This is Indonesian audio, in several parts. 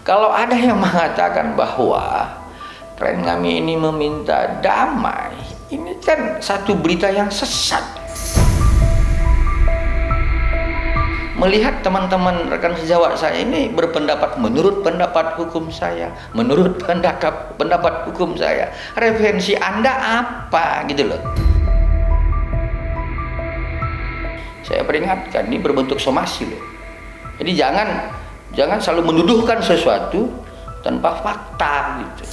Kalau ada yang mengatakan bahwa klien kami ini meminta damai, ini kan satu berita yang sesat. Melihat teman-teman rekan sejawat saya ini berpendapat menurut pendapat hukum saya, menurut pendapat hukum saya, referensi Anda apa gitu loh. Saya peringatkan, ini berbentuk somasi loh. Jadi jangan selalu menuduhkan sesuatu tanpa fakta gitu.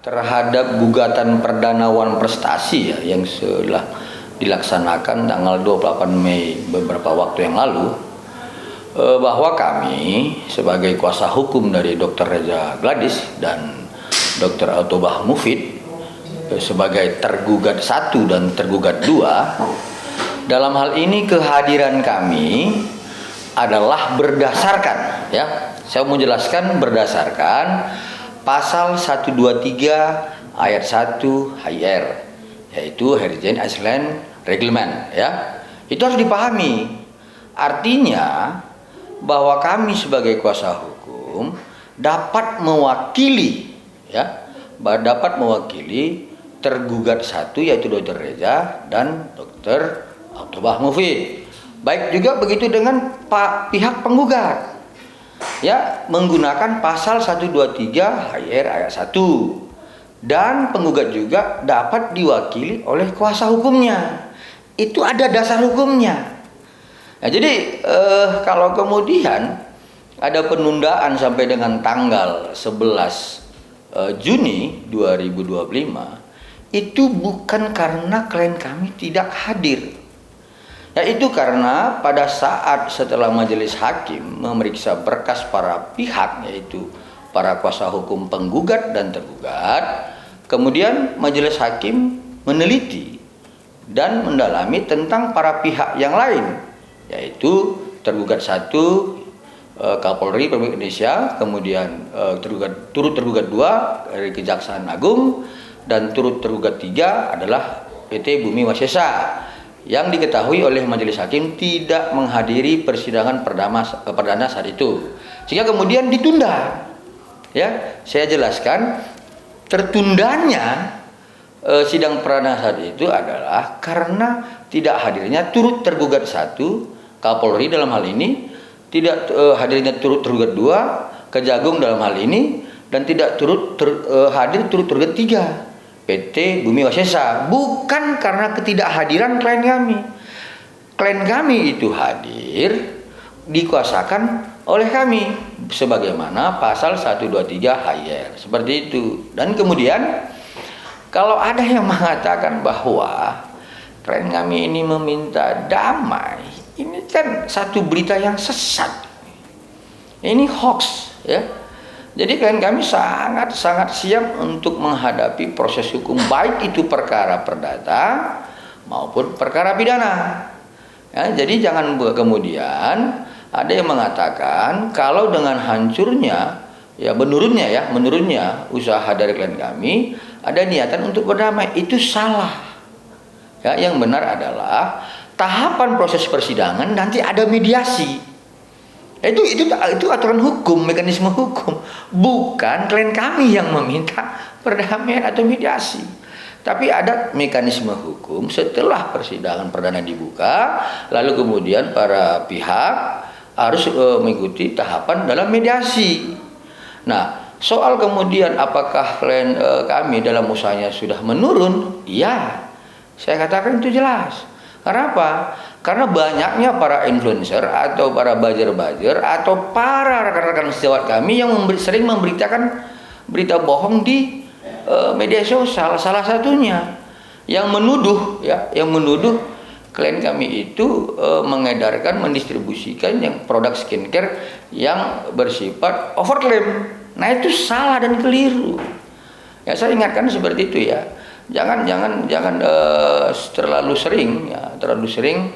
Terhadap gugatan perdana Wan Prestasi ya, yang sudah dilaksanakan tanggal 28 Mei beberapa waktu yang lalu, bahwa kami sebagai kuasa hukum dari Dr. Reza Gladys dan Dr. Altobah Mufid sebagai tergugat 1 dan tergugat 2, dalam hal ini kehadiran kami adalah berdasarkan, ya, saya mau jelaskan, berdasarkan Pasal 123 ayat 1 HIR, yaitu Heritage Island Reglement, ya. Itu harus dipahami. Artinya bahwa kami sebagai kuasa hukum dapat mewakili, ya, dapat mewakili tergugat 1 yaitu Dr. Reza dan Dr. Altobah Mufid. Baik juga begitu dengan pihak penggugat, ya, menggunakan pasal 123 HIR ayat 1, dan penggugat juga dapat diwakili oleh kuasa hukumnya. Itu ada dasar hukumnya. Nah, jadi kalau kemudian ada penundaan sampai dengan tanggal 11 Juni 2025, itu bukan karena klien kami tidak hadir. Yaitu karena pada saat setelah majelis hakim memeriksa berkas para pihak, yaitu para kuasa hukum penggugat dan tergugat, kemudian majelis hakim meneliti dan mendalami tentang para pihak yang lain, yaitu tergugat 1 Kapolri Republik Indonesia, kemudian turut tergugat 2 dari Kejaksaan Agung, dan turut tergugat 3 adalah PT Bumi Wasesa, yang diketahui oleh majelis hakim tidak menghadiri persidangan perdana saat itu, sehingga kemudian ditunda. Ya, saya jelaskan, tertundanya sidang perdana saat itu adalah karena tidak hadirnya turut tergugat 1 Kapolri dalam hal ini, tidak hadirnya turut tergugat 2 Kejagung dalam hal ini, dan tidak hadir turut tergugat 3 PT Bumi Wasesa, bukan karena ketidakhadiran klien kami. Klien kami itu hadir dikuasakan oleh kami sebagaimana pasal 123 HIR, seperti itu. Dan kemudian kalau ada yang mengatakan bahwa klien kami ini meminta damai, ini kan satu berita yang sesat. Ini hoax, ya. Jadi klien kami sangat siap untuk menghadapi proses hukum, baik itu perkara perdata maupun perkara pidana. Ya, jadi jangan kemudian ada yang mengatakan kalau dengan hancurnya, ya menurunnya usaha dari klien kami ada niatan untuk berdamai, itu salah. Ya, yang benar adalah tahapan proses persidangan nanti ada mediasi. Itu aturan hukum, mekanisme hukum, bukan klien kami yang meminta perdamaian atau mediasi. Tapi ada mekanisme hukum setelah persidangan perdana dibuka, lalu kemudian para pihak harus mengikuti tahapan dalam mediasi. Nah, soal kemudian apakah klien kami dalam usahanya sudah menurun? Iya, saya katakan itu jelas. Kenapa? Karena banyaknya para influencer atau para buzzer atau para rekan-rekan sejawat kami yang sering memberitakan berita bohong di media sosial. Salah satunya yang menuduh klien kami itu mengedarkan, mendistribusikan yang produk skincare yang bersifat overclaim. Nah, itu salah dan keliru. Ya, saya ingatkan seperti itu, ya. jangan terlalu sering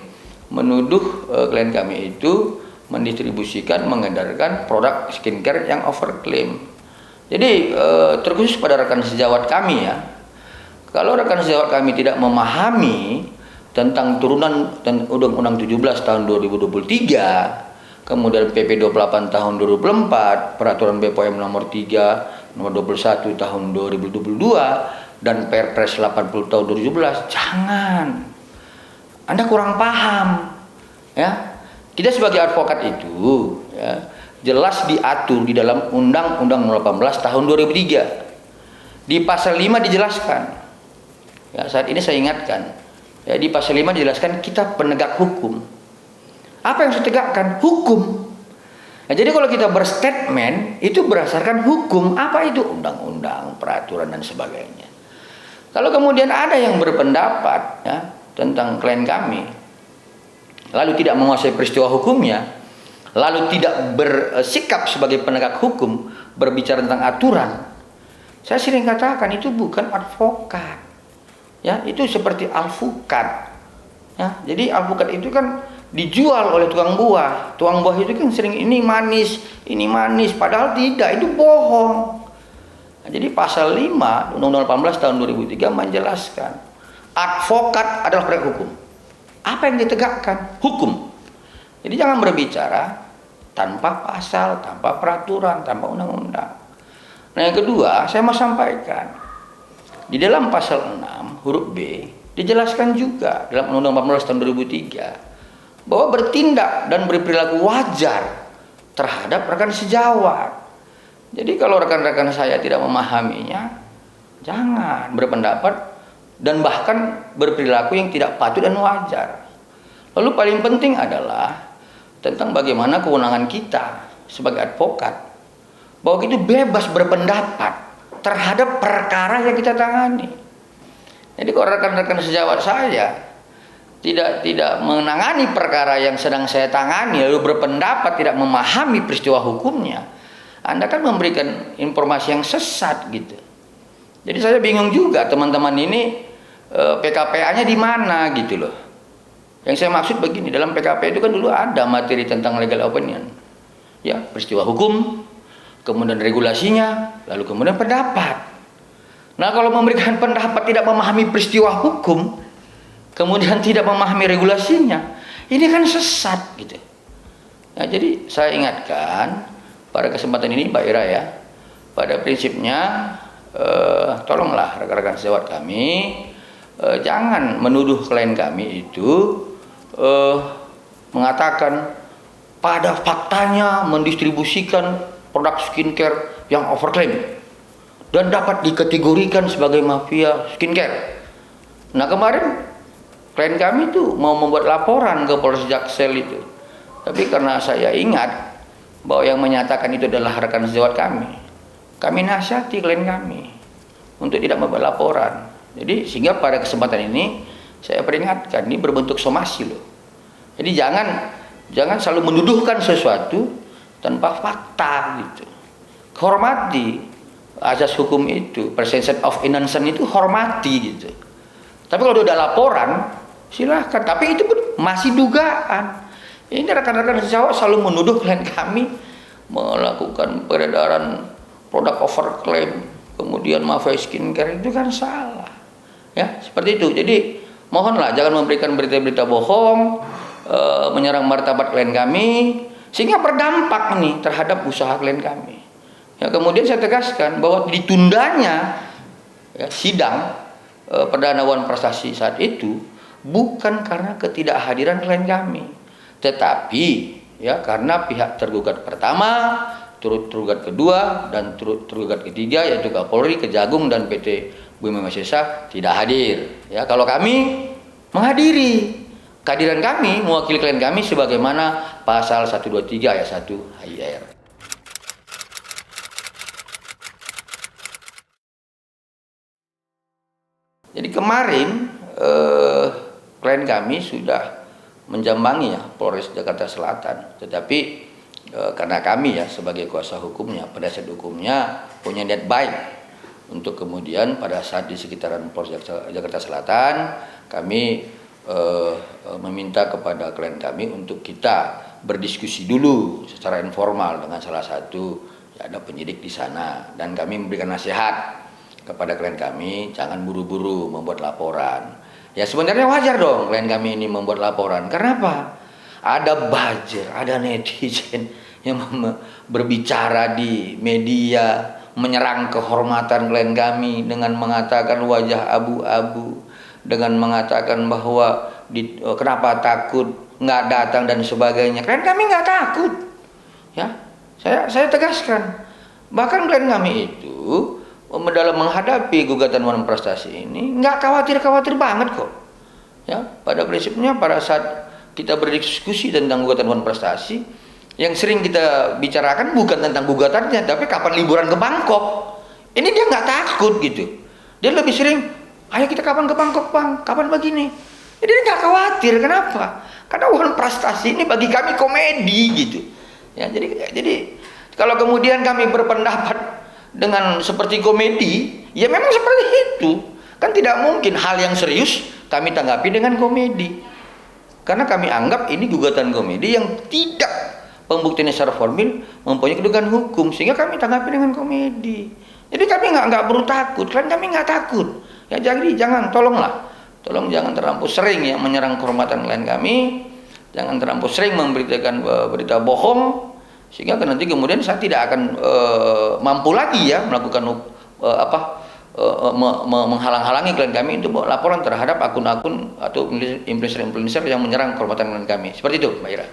menuduh klien kami itu mendistribusikan, mengedarkan produk skincare yang overklaim. Jadi terkhusus pada rekan sejawat kami ya, kalau rekan sejawat kami tidak memahami tentang turunan Undang-Undang 17 tahun 2023, kemudian PP 28 tahun 2024, Peraturan BPOM nomor 3 nomor 21 tahun 2022 dan Perpres 80 tahun 2017, jangan. Anda kurang paham. Ya. Kita sebagai advokat itu ya, jelas diatur di dalam Undang-Undang 18 tahun 2003. Di pasal 5 dijelaskan. Ya, saat ini saya ingatkan. Ya, di pasal 5 dijelaskan kita penegak hukum. Apa yang saya tegakkan? Hukum. Nah, jadi kalau kita berstatement itu berdasarkan hukum. Apa itu? Undang-undang, peraturan dan sebagainya. Kalau kemudian ada yang berpendapat ya, tentang klien kami, lalu tidak menguasai peristiwa hukumnya, lalu tidak bersikap sebagai penegak hukum, berbicara tentang aturan, saya sering katakan itu bukan advokat. Ya, itu seperti alpukat. Ya, jadi alpukat itu kan dijual oleh tukang buah. Tukang buah itu kan sering ini manis, padahal tidak, itu bohong. Nah, jadi pasal 5 Undang-Undang 18 tahun 2003 menjelaskan advokat adalah penegak hukum. Apa yang ditegakkan? Hukum. Jadi jangan berbicara tanpa pasal, tanpa peraturan, tanpa undang-undang. Nah, yang kedua, saya mau sampaikan. Di dalam pasal 6 huruf B dijelaskan juga dalam Undang-Undang 18 tahun 2003 bahwa bertindak dan berperilaku wajar terhadap rekan sejawat. Jadi kalau rekan-rekan saya tidak memahaminya, jangan berpendapat dan bahkan berperilaku yang tidak patut dan wajar. Lalu paling penting adalah tentang bagaimana kewenangan kita sebagai advokat, bahwa itu bebas berpendapat terhadap perkara yang kita tangani. Jadi kalau rekan-rekan sejawat saya tidak menangani perkara yang sedang saya tangani lalu berpendapat tidak memahami peristiwa hukumnya, Anda kan memberikan informasi yang sesat gitu. Jadi saya bingung juga teman-teman ini PKPA-nya di mana gitu loh. Yang saya maksud begini, dalam PKPA itu kan dulu ada materi tentang legal opinion. Ya, peristiwa hukum, kemudian regulasinya, lalu kemudian pendapat. Nah, kalau memberikan pendapat tidak memahami peristiwa hukum, kemudian tidak memahami regulasinya, ini kan sesat gitu. Nah, jadi saya ingatkan pada kesempatan ini Mbak Ira ya, pada prinsipnya tolonglah rekan-rekan sejawat kami jangan menuduh klien kami itu mengatakan pada faktanya mendistribusikan produk skincare yang overklaim dan dapat dikategorikan sebagai mafia skincare. Nah, kemarin klien kami itu mau membuat laporan ke Polres Jaksel itu, tapi karena saya ingat bahwa yang menyatakan itu adalah rekan sejawat kami nasihati klien kami untuk tidak membuat laporan. Jadi sehingga pada kesempatan ini saya peringatkan, ini berbentuk somasi loh. Jadi jangan selalu menuduhkan sesuatu tanpa fakta gitu. Hormati asas hukum itu, presumption of innocence itu hormati gitu. Tapi kalau udah laporan silahkan, tapi itu pun masih dugaan. Ini rekan-rekan sejawat selalu menuduh klien kami melakukan peredaran produk overklaim, kemudian mafia skincare, itu kan salah. Ya, seperti itu. Jadi mohonlah jangan memberikan berita-berita bohong, menyerang martabat klien kami, sehingga berdampak nih terhadap usaha klien kami. Ya, kemudian saya tegaskan bahwa ditundanya ya, sidang perdana wan prestasi saat itu bukan karena ketidakhadiran klien kami, tetapi ya karena pihak tergugat pertama, turut tergugat kedua dan turut tergugat ketiga yaitu Kapolri, Kejagung dan PT Bumi Masesa tidak hadir. Ya, kalau kami menghadiri, kehadiran kami mewakili klien kami sebagaimana pasal 123 ayat 1 HIR. Jadi kemarin klien kami sudah menjambangi ya Polres Jakarta Selatan, tetapi karena kami ya sebagai kuasa hukumnya, penasihat hukumnya punya niat baik untuk kemudian pada saat di sekitaran Polres Jakarta Selatan kami meminta kepada klien kami untuk kita berdiskusi dulu secara informal dengan salah satu ada penyidik di sana, dan kami memberikan nasihat kepada klien kami jangan buru-buru membuat laporan. Ya sebenarnya wajar dong klien kami ini membuat laporan. Kenapa? Ada buzzer, ada netizen yang berbicara di media menyerang kehormatan klien kami dengan mengatakan wajah abu-abu, dengan mengatakan bahwa kenapa takut, nggak datang dan sebagainya. Klien kami nggak takut, ya. Saya tegaskan. Bahkan klien kami itu dalam menghadapi gugatan wan prestasi ini nggak khawatir banget kok. Ya, pada prinsipnya pada saat kita berdiskusi tentang gugatan wan prestasi, yang sering kita bicarakan bukan tentang gugatannya, tapi kapan liburan ke Bangkok. Ini dia nggak takut gitu. Dia lebih sering, ayo kita kapan ke Bangkok bang, kapan begini. Jadi dia nggak khawatir. Kenapa? Karena wan prestasi ini bagi kami komedi gitu. Ya, jadi kalau kemudian kami berpendapat dengan seperti komedi, ya memang seperti itu. Kan tidak mungkin hal yang serius kami tanggapi dengan komedi. Karena kami anggap ini gugatan komedi yang tidak pembuktian secara formil mempunyai kedudukan hukum, sehingga kami tanggapi dengan komedi. Jadi kami nggak perlu takut, kan kami nggak takut. Ya jadi tolong jangan terlampau sering ya menyerang kehormatan klien kami, jangan terlampau sering memberitakan berita bohong, sehingga nanti kemudian saya tidak akan mampu lagi ya melakukan menghalang-halangi klien kami untuk laporan terhadap akun-akun atau influencer yang menyerang kehormatan klien kami. Seperti itu, Mbak Ira.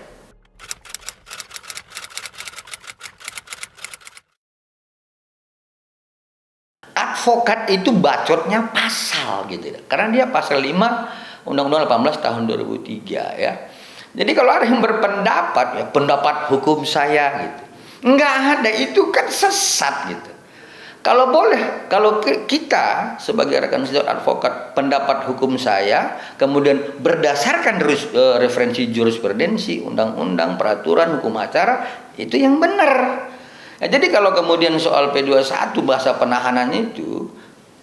Advokat itu bacotnya pasal gitu ya. Karena dia pasal 5 Undang-Undang 18 tahun 2003 ya. Jadi kalau ada yang berpendapat ya pendapat hukum saya gitu, nggak ada, itu kan sesat gitu. Kalau boleh, kalau kita sebagai rekan sejawat advokat pendapat hukum saya kemudian berdasarkan referensi jurisprudensi, undang-undang, peraturan, hukum acara, itu yang benar. Ya, jadi kalau kemudian soal P21 bahasa penahanan itu,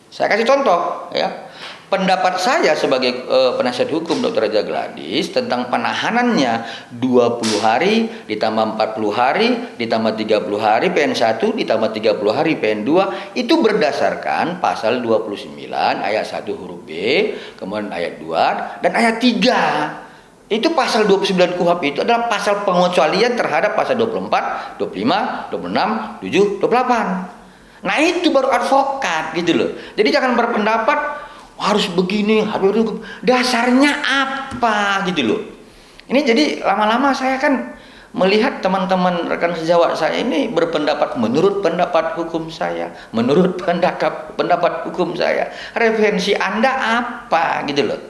saya kasih contoh ya. Pendapat saya sebagai penasihat hukum Dr. Raja Gladys tentang penahanannya 20 hari ditambah 40 hari ditambah 30 hari PN1 ditambah 30 hari PN2 itu berdasarkan pasal 29 ayat 1 huruf B, kemudian ayat 2 dan ayat 3. Itu pasal 29 KUHP itu adalah pasal pengecualian terhadap pasal 24, 25, 26, 7, 28. Nah itu baru advokat gitu loh. Jadi jangan berpendapat harus begini, harus dasarnya apa gitu loh. Ini jadi lama-lama saya kan melihat teman-teman rekan sejawat saya ini berpendapat menurut pendapat hukum saya, menurut pendapat hukum saya. Referensi Anda apa gitu loh.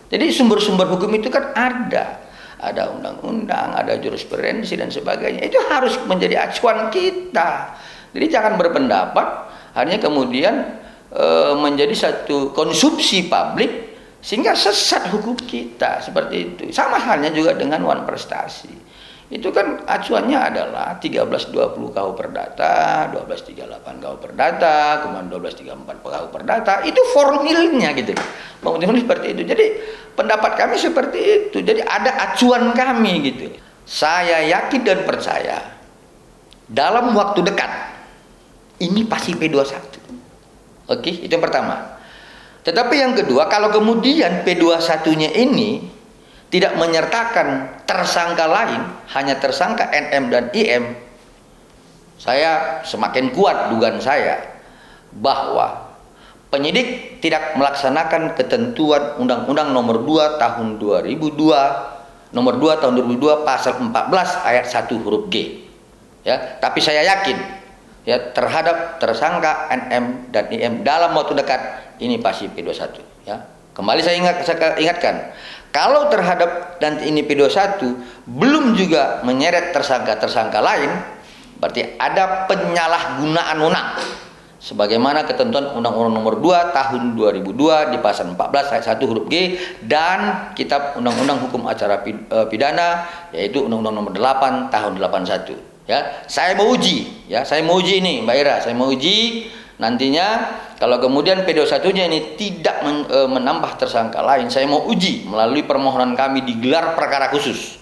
Jadi sumber-sumber hukum itu kan ada undang-undang, ada jurisprudensi dan sebagainya. Itu harus menjadi acuan kita. Jadi jangan berpendapat hanya kemudian menjadi satu konsumsi publik sehingga sesat hukum kita seperti itu. Sama halnya juga dengan wan prestasi. Itu kan acuannya adalah 1320 KU Perdata, 1238 KU Perdata, kemudian 1234 KU Perdata. Itu formilnya gitu. Mungkin seperti itu. Jadi pendapat kami seperti itu. Jadi ada acuan kami gitu. Saya yakin dan percaya dalam waktu dekat ini pasti P21. Oke, itu yang pertama. Tetapi yang kedua, kalau kemudian P21-nya ini tidak menyertakan tersangka lain, hanya tersangka NM dan IM, saya semakin kuat dugaan saya bahwa penyidik tidak melaksanakan ketentuan Undang-Undang Nomor 2 Tahun 2002, Nomor 2 Tahun 2002 Pasal 14 Ayat 1 huruf G. Ya, tapi saya yakin ya terhadap tersangka NM dan IM dalam waktu dekat ini pasti P21 ya. Kembali saya ingatkan, kalau terhadap nanti ini P21 belum juga menyeret tersangka lain, berarti ada penyalahgunaan wewenang sebagaimana ketentuan Undang-Undang Nomor 2 Tahun 2002 di pasal 14 ayat 1 huruf G dan Kitab Undang-Undang Hukum Acara Pidana yaitu Undang-Undang Nomor 8 Tahun 81. Ya, saya mau uji ini Mbak Ira, saya mau uji nantinya kalau kemudian P21-nya ini tidak menambah tersangka lain, saya mau uji melalui permohonan kami di gelar perkara khusus,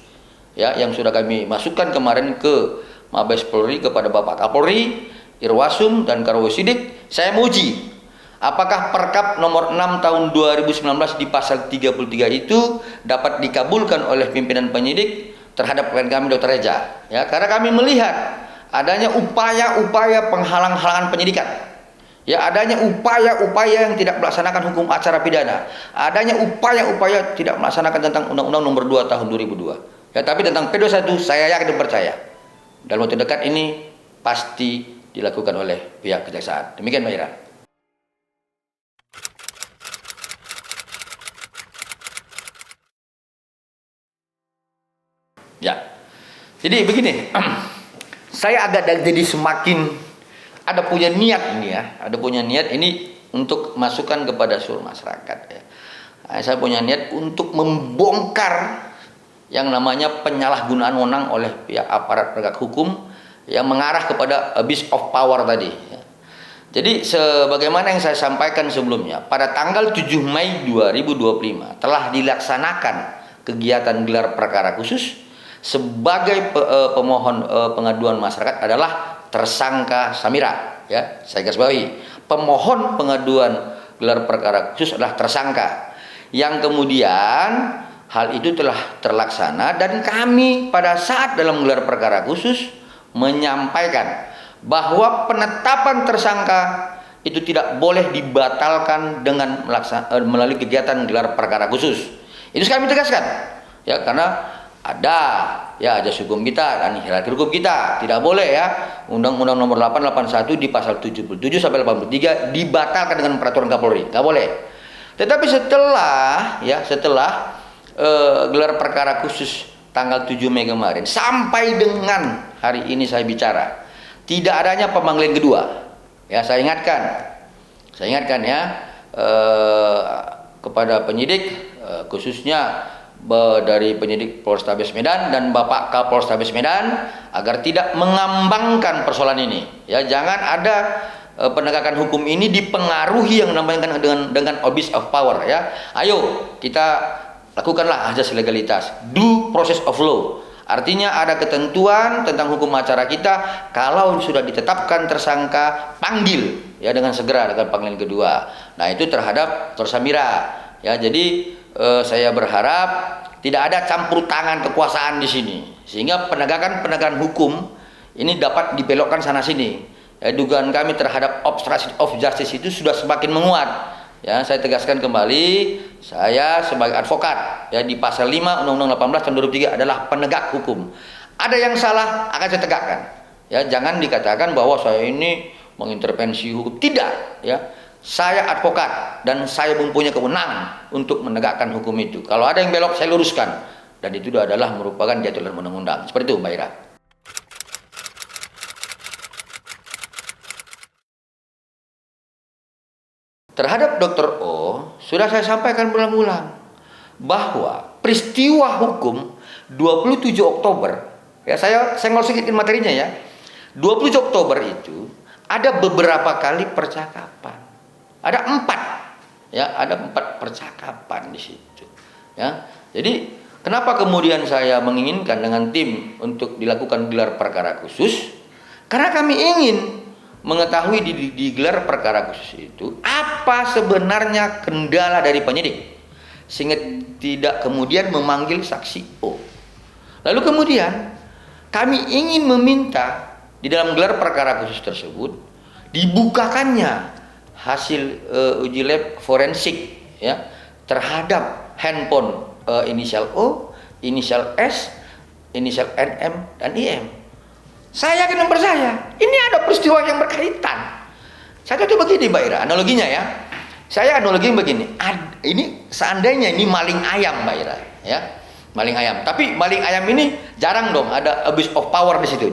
ya, yang sudah kami masukkan kemarin ke Mabes Polri kepada Bapak Kapolri, Irwasum dan Karwasidik. Saya mau uji apakah Perkap nomor 6 tahun 2019 di pasal 33 itu dapat dikabulkan oleh pimpinan penyidik terhadap klien kami Dr. Reza, ya, karena kami melihat adanya upaya-upaya penghalang-halangan penyidikan. Ya, adanya upaya-upaya yang tidak melaksanakan hukum acara pidana, adanya upaya-upaya tidak melaksanakan tentang Undang-Undang Nomor 2 Tahun 2002. Ya, tapi tentang P21 saya yakin dan percaya dalam waktu dekat ini pasti dilakukan oleh pihak kejaksaan. Demikian, Mbak Ira. Ya, jadi begini, saya agak jadi semakin ada punya niat ini ya, ada punya niat ini untuk masukan kepada seluruh masyarakat ya. Saya punya niat untuk membongkar yang namanya penyalahgunaan wewenang oleh pihak aparat penegak hukum yang mengarah kepada abuse of power tadi ya. Jadi sebagaimana yang saya sampaikan sebelumnya, pada tanggal 7 Mei 2025 telah dilaksanakan kegiatan gelar perkara khusus sebagai pemohon pengaduan masyarakat adalah tersangka Samira, ya, saya garis bawahi. Pemohon pengaduan gelar perkara khusus adalah tersangka. Yang kemudian hal itu telah terlaksana dan kami pada saat dalam gelar perkara khusus menyampaikan bahwa penetapan tersangka itu tidak boleh dibatalkan dengan melalui kegiatan gelar perkara khusus. Itu kami tegaskan, ya, karena ada ya ajas hukum kita dan hierarki hukum kita, tidak boleh ya Undang-Undang Nomor 881 di pasal 77 sampai 83 dibatalkan dengan peraturan Kapolri, nggak boleh. Tetapi setelah gelar perkara khusus tanggal 7 Mei kemarin sampai dengan hari ini saya bicara, tidak adanya pemanggilan kedua. Ya, saya ingatkan ya kepada penyidik khususnya dari penyidik Polrestabes Medan dan Bapak Kapolrestabes Medan agar tidak mengambangkan persoalan ini. Ya, jangan ada penegakan hukum ini dipengaruhi yang namanya dengan abuse of power ya. Ayo kita lakukanlah asas legalitas, due process of law. Artinya ada ketentuan tentang hukum acara kita, kalau sudah ditetapkan tersangka panggil ya dengan segera dengan panggilan kedua. Nah, itu terhadap Dr. Samira. Ya, jadi saya berharap tidak ada campur tangan kekuasaan di sini, sehingga penegakan hukum ini dapat dibelokkan sana sini. Ya, dugaan kami terhadap obstruction of justice itu sudah semakin menguat. Ya, saya tegaskan kembali, saya sebagai advokat ya di pasal 5 Undang-Undang 18 tahun 2003 adalah penegak hukum. Ada yang salah akan saya tegakkan. Ya, jangan dikatakan bahwa saya ini mengintervensi hukum. Tidak, ya. Saya advokat dan saya mempunyai kewenangan untuk menegakkan hukum itu. Kalau ada yang belok, saya luruskan. Dan itu adalah merupakan jatuh dalam undang-undang. Seperti itu, Mbak Ira. Terhadap Dr. O, sudah saya sampaikan berulang-ulang bahwa peristiwa hukum 27 Oktober, ya saya ngomong sedikit materinya ya. 27 Oktober itu ada beberapa kali percakapan. Ada 4, ya, ada 4 percakapan di situ. Ya, jadi kenapa kemudian saya menginginkan dengan tim untuk dilakukan gelar perkara khusus? Karena kami ingin mengetahui di gelar perkara khusus itu apa sebenarnya kendala dari penyidik sehingga tidak kemudian memanggil saksi O. Lalu kemudian kami ingin meminta di dalam gelar perkara khusus tersebut dibukakannya hasil uji lab forensik ya terhadap handphone inisial O, inisial S, inisial NM dan IM. Saya yakin dan percaya ini ada peristiwa yang berkaitan. Saya kata begini, Mbak Ira, analoginya ya. Saya analogi begini. Ini seandainya ini maling ayam, Mbak Ira, ya. Maling ayam. Tapi maling ayam ini jarang dong ada abuse of power di situ.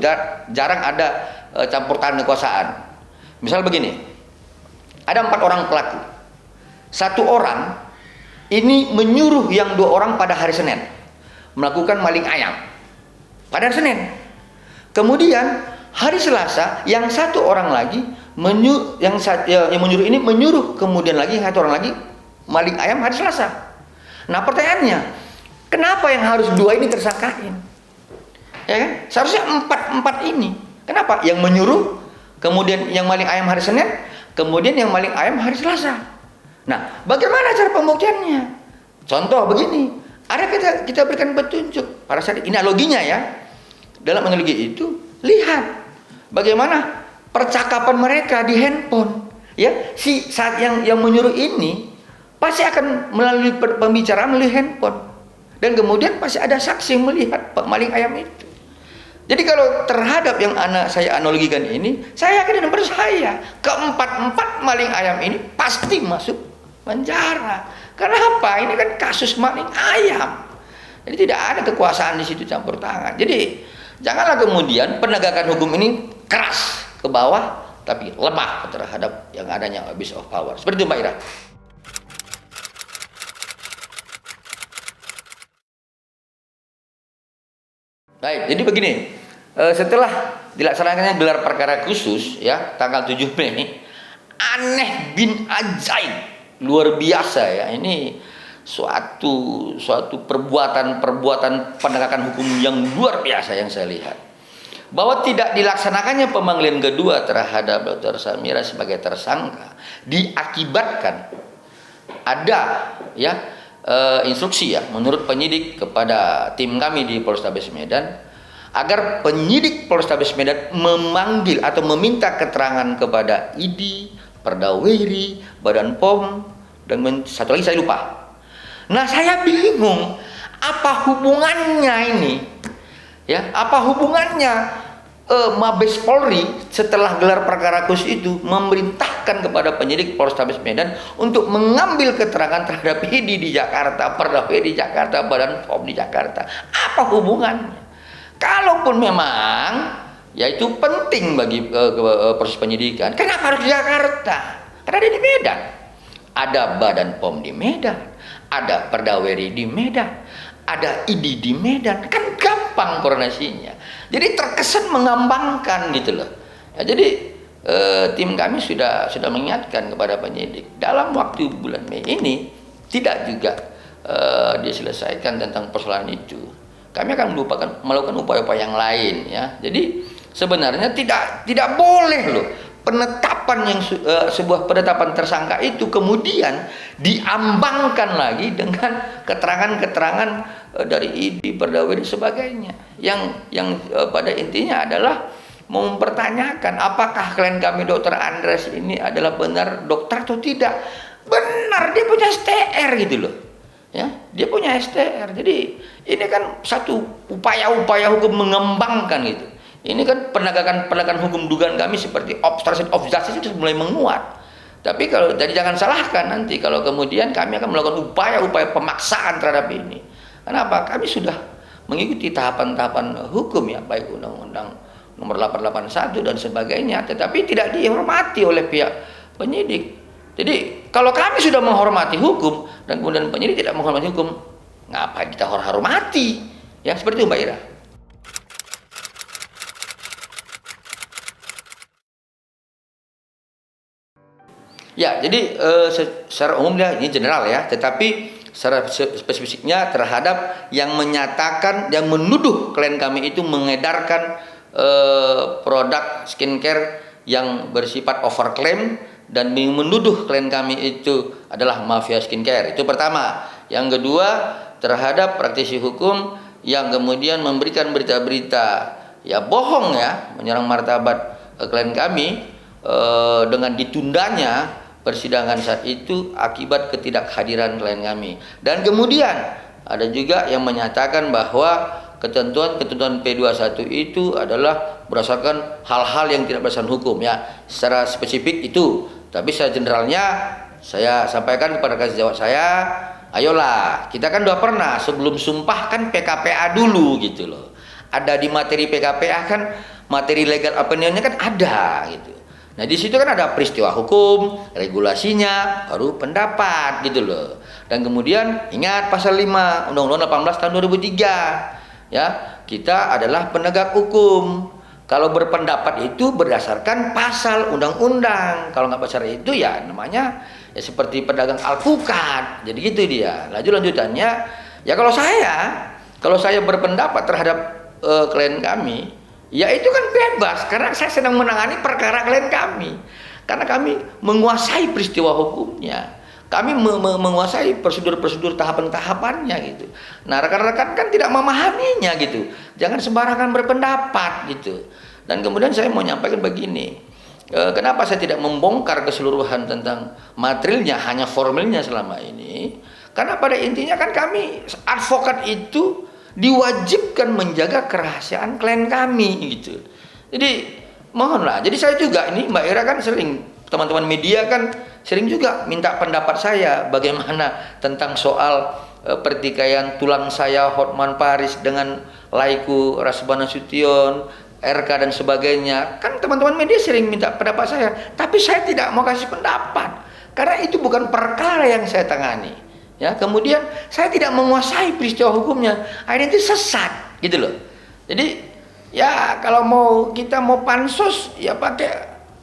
Jarang ada campur tangan kekuasaan. Misal begini. Ada 4 orang pelaku. 1 orang ini menyuruh yang 2 orang pada hari Senin melakukan maling ayam pada hari Senin. Kemudian hari Selasa yang 1 orang lagi yang menyuruh ini menyuruh kemudian lagi satu orang lagi maling ayam hari Selasa. Nah pertanyaannya, kenapa yang harus dua ini tersangkain? Ya kan? Seharusnya empat ini. Kenapa? Yang menyuruh, kemudian yang maling ayam hari Senin, kemudian yang maling ayam hari Selasa. Nah, bagaimana cara pembuktiannya? Contoh begini, ada kita berikan petunjuk. Pada saat ini analoginya ya, dalam analogi itu lihat bagaimana percakapan mereka di handphone. Ya, saat yang menyuruh ini pasti akan melalui pembicaraan melalui handphone, dan kemudian pasti ada saksi melihat maling ayam itu. Jadi kalau terhadap yang saya analogikan ini, saya yakin dan percaya keempat maling ayam ini pasti masuk penjara. Kenapa? Ini kan kasus maling ayam. Jadi tidak ada kekuasaan di situ campur tangan. Jadi janganlah kemudian penegakan hukum ini keras ke bawah, tapi lemah terhadap yang adanya abuse of power. Seperti itu Mbak Ira. Baik, jadi begini, setelah dilaksanakannya gelar perkara khusus ya tanggal 7 Mei, aneh bin ajaib, luar biasa ya, ini suatu perbuatan penegakan hukum yang luar biasa yang saya lihat. Bahwa tidak dilaksanakannya pemanggilan kedua terhadap Dr. Samira sebagai tersangka diakibatkan ada ya instruksi ya menurut penyidik kepada tim kami di Polrestabes Medan agar penyidik Polrestabes Medan memanggil atau meminta keterangan kepada ID, Perdaweri, Badan POM, dan satu lagi saya lupa. Nah, saya bingung apa hubungannya ini? Ya, apa hubungannya Mabes Polri setelah gelar perkara khusus itu memerintahkan kepada penyidik Polrestabes Medan untuk mengambil keterangan terhadap ID di Jakarta, Perdaweri di Jakarta, Badan POM di Jakarta. Apa hubungannya? Kalaupun memang ya itu penting bagi proses penyidikan, kenapa harus di Jakarta? Karena ada di Medan. Ada Badan POM di Medan, ada Perdaweri di Medan, ada ID di Medan, kan gampang koordinasinya. Jadi terkesan mengambangkan gitu loh. Ya, jadi tim kami sudah mengingatkan kepada penyidik dalam waktu bulan Mei ini tidak juga diselesaikan tentang persoalan itu. Kami akan melakukan upaya-upaya yang lain ya. Jadi sebenarnya tidak boleh loh penetapan sebuah penetapan tersangka itu kemudian diambangkan lagi dengan keterangan-keterangan dari ID, Perdaweri dan sebagainya. Yang pada intinya adalah mempertanyakan apakah klien kami Dr. Andreas ini adalah benar dokter atau tidak. Benar, dia punya STR gitu loh. Ya, dia punya STR. Jadi ini kan satu upaya-upaya hukum mengembangkan gitu. Ini kan penegakan hukum dugaan kami seperti obstruction of justice itu mulai menguat. Tapi kalau jadi jangan salahkan nanti kalau kemudian kami akan melakukan upaya-upaya pemaksaan terhadap ini. Kenapa? Kami sudah mengikuti tahapan-tahapan hukum ya, baik Undang-Undang Nomor 881 dan sebagainya, tetapi tidak dihormati oleh pihak penyidik. Jadi kalau kami sudah menghormati hukum dan kemudian penyidik tidak menghormati hukum, ngapain kita hormati? Ya seperti itu Mbak Ira. Ya, jadi secara umum ini general ya, tetapi secara spesifiknya terhadap yang menyatakan, yang menuduh klien kami itu mengedarkan produk skincare yang bersifat overclaim dan menuduh klien kami itu adalah mafia skincare. Itu pertama. Yang kedua, terhadap praktisi hukum yang kemudian memberikan berita-berita ya bohong ya, menyerang martabat klien kami dengan ditundanya persidangan saat itu akibat ketidakhadiran klien kami. Dan kemudian ada juga yang menyatakan bahwa ketentuan P21 itu adalah berdasarkan hal-hal yang tidak berdasarkan hukum ya. Secara spesifik itu, tapi secara generalnya saya sampaikan kepada kasih jawab saya, ayolah, kita kan udah pernah sebelum sumpah kan PKPA dulu gitu loh. Ada di materi PKPA kan, materi legal opinionnya kan ada gitu. Nah di situ kan ada peristiwa hukum, regulasinya, baru pendapat gitu loh. Dan kemudian ingat pasal 5 Undang-Undang 18 tahun 2003 ya, kita adalah penegak hukum. Kalau berpendapat itu berdasarkan pasal undang-undang. Kalau nggak pasal itu ya namanya ya seperti pedagang alpukat. Jadi gitu dia. Lanjutannya ya kalau saya berpendapat terhadap klien kami, ya itu kan bebas karena saya sedang menangani perkara klien kami. Karena kami menguasai peristiwa hukumnya. Kami menguasai prosedur-prosedur tahapan-tahapannya gitu. Nah, rekan-rekan kan tidak memahaminya gitu. Jangan sembarangan berpendapat gitu. Dan kemudian saya mau nyampaikan begini. Kenapa saya tidak membongkar keseluruhan tentang materialnya, hanya formilnya selama ini? Karena pada intinya kan kami advokat itu diwajibkan menjaga kerahasiaan klien kami gitu. Jadi mohonlah. Jadi saya juga ini Mbak Ira kan sering, teman-teman media kan sering juga minta pendapat saya bagaimana tentang soal pertikaian tulang saya Hotman Paris dengan Laiku Rasbana Sution, RK dan sebagainya. Kan teman-teman media sering minta pendapat saya, tapi saya tidak mau kasih pendapat karena itu bukan perkara yang saya tangani. Ya, kemudian saya tidak menguasai peristiwa hukumnya. Akhirnya itu sesat gitu loh. Jadi ya kalau kita mau pansus ya pakai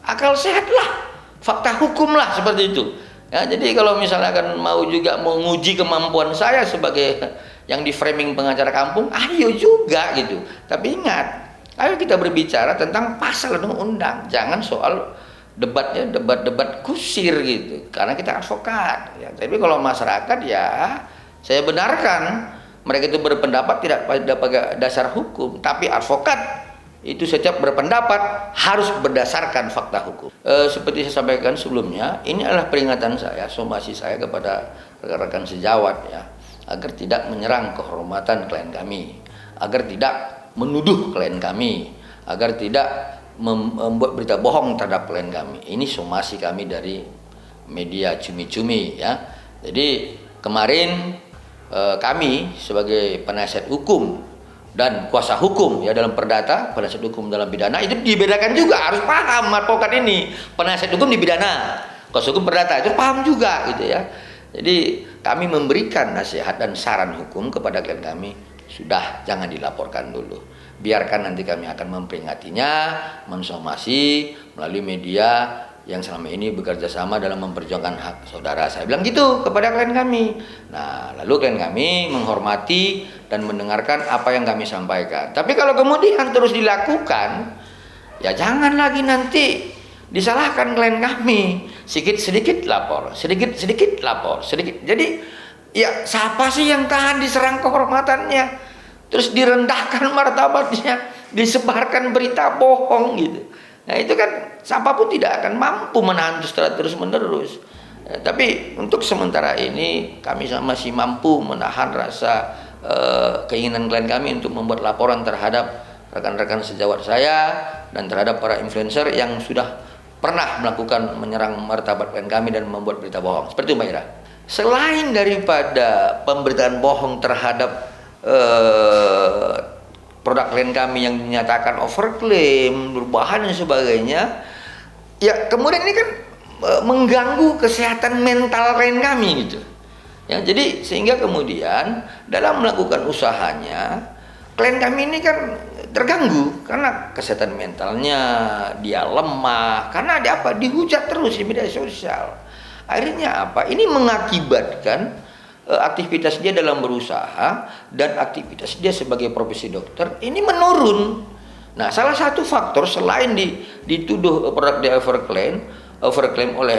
akal sehat lah. Fakta hukum lah seperti itu. Ya, jadi kalau misalnya akan mau juga menguji kemampuan saya sebagai yang di framing pengacara kampung, ayo juga gitu. Tapi ingat, ayo kita berbicara tentang pasal undang-undang, jangan soal debat kusir gitu. Karena kita advokat. Ya, tapi kalau masyarakat ya saya benarkan mereka itu berpendapat tidak pakai dasar hukum, tapi advokat itu setiap berpendapat harus berdasarkan fakta hukum. Seperti saya sampaikan sebelumnya, ini adalah peringatan saya, somasi saya kepada rekan-rekan sejawat ya, agar tidak menyerang kehormatan klien kami, agar tidak menuduh klien kami, agar tidak membuat berita bohong terhadap klien kami. Ini somasi kami dari media cumi-cumi ya. Jadi kemarin kami sebagai penasihat hukum dan kuasa hukum ya dalam perdata, penasihat hukum dalam pidana itu dibedakan juga, harus paham advokat ini. Penasihat hukum di pidana, kuasa hukum perdata itu paham juga gitu ya. Jadi kami memberikan nasihat dan saran hukum kepada klien kami, sudah jangan dilaporkan dulu. Biarkan nanti kami akan memperingatinya, mensomasi melalui media yang selama ini bekerja sama dalam memperjuangkan hak saudara. Saya bilang gitu kepada klien kami. Nah, lalu klien kami menghormati dan mendengarkan apa yang kami sampaikan. Tapi kalau kemudian terus dilakukan, ya jangan lagi nanti disalahkan klien kami. Sedikit-sedikit lapor, sedikit-sedikit lapor, sedikit. Jadi, ya siapa sih yang tahan diserang kehormatannya? Terus direndahkan martabatnya, disebarkan berita bohong gitu. Nah itu kan siapapun tidak akan mampu menahan itu secara terus menerus. Tapi untuk sementara ini kami masih mampu menahan rasa keinginan klien kami untuk membuat laporan terhadap rekan-rekan sejawat saya dan terhadap para influencer yang sudah pernah melakukan menyerang martabat klien kami dan membuat berita bohong. Seperti itu Mbak Ira. Selain daripada pemberitaan bohong terhadap produk klien kami yang dinyatakan overclaim, berbahan dan sebagainya, ya kemudian ini kan mengganggu kesehatan mental klien kami gitu. Ya, jadi sehingga kemudian dalam melakukan usahanya, klien kami ini kan terganggu karena kesehatan mentalnya dia lemah, karena ada apa? Dihujat terus di media sosial. Akhirnya apa? Ini mengakibatkan aktivitas dia dalam berusaha dan aktivitas dia sebagai profesi dokter ini menurun. Nah, salah satu faktor selain dituduh produk dia overclaim oleh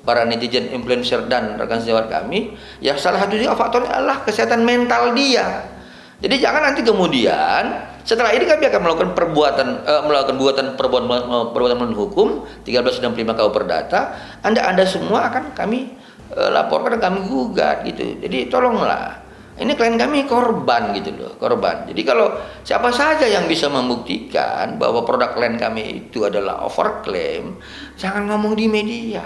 para netizen, influencer dan rekan sejawat kami, ya salah satu juga faktornya adalah kesehatan mental dia. Jadi jangan nanti kemudian setelah ini kami akan melakukan perbuatan melawan hukum 1365 KUH Perdata. Anda semua akan kami laporkan dan kami gugat gitu. Jadi tolonglah, ini klien kami korban gitu loh, korban. Jadi kalau siapa saja yang bisa membuktikan bahwa produk klien kami itu adalah overclaim, jangan ngomong di media,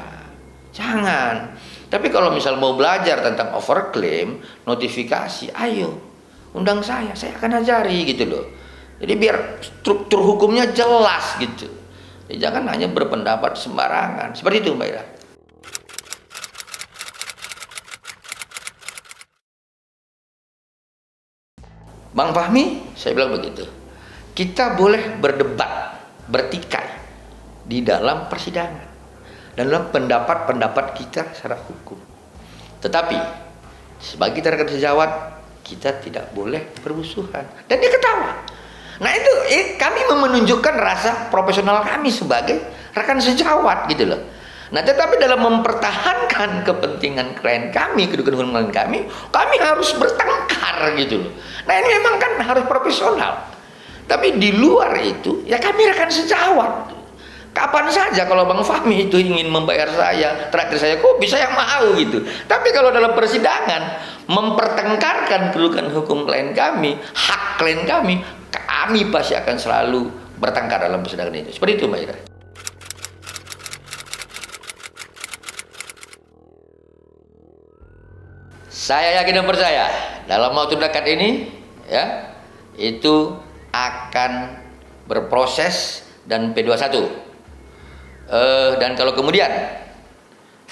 jangan. Tapi kalau misal mau belajar tentang overclaim, notifikasi, ayo undang saya akan ajari gitu loh. Jadi biar struktur hukumnya jelas gitu. Jadi jangan hanya berpendapat sembarangan. Seperti itu Mbak Ira. Bang Fahmi, saya bilang begitu. kita boleh berdebat, bertikai di dalam persidangan dan dalam pendapat-pendapat kita secara hukum. Tetapi sebagai kita rekan sejawat, kita tidak boleh bermusuhan. Dan dia ketawa. Nah itu kami menunjukkan rasa profesional kami sebagai rekan sejawat gitu loh. Nah tetapi dalam mempertahankan kepentingan klien kami, kedudukan hukum klien kami harus bertengkar gitu loh. Nah ini memang kan harus profesional. Tapi di luar itu ya kami rekan sejawat. Kapan saja kalau Bang Fahmi itu ingin membayar saya, terakhir saya kopi, saya mau gitu. Tapi kalau dalam persidangan mempertengkarkan kedudukan hukum klien kami, hak klien kami pasti akan selalu bertengkar dalam persidangan itu. Seperti itu Mbak Ira. Saya yakin dan percaya dalam waktu dekat ini ya itu akan berproses dan P21. Dan kalau kemudian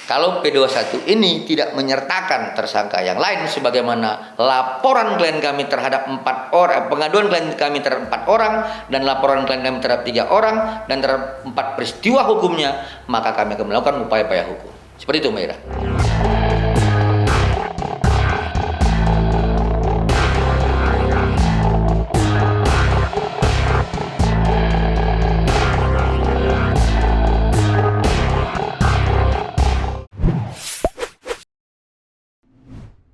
kalau P21 ini tidak menyertakan tersangka yang lain sebagaimana laporan klien kami terhadap 4 orang, pengaduan klien kami terhadap 4 orang dan laporan klien kami terhadap 3 orang dan terhadap 4 peristiwa hukumnya, maka kami akan melakukan upaya-upaya hukum. Seperti itu Mbak Ira.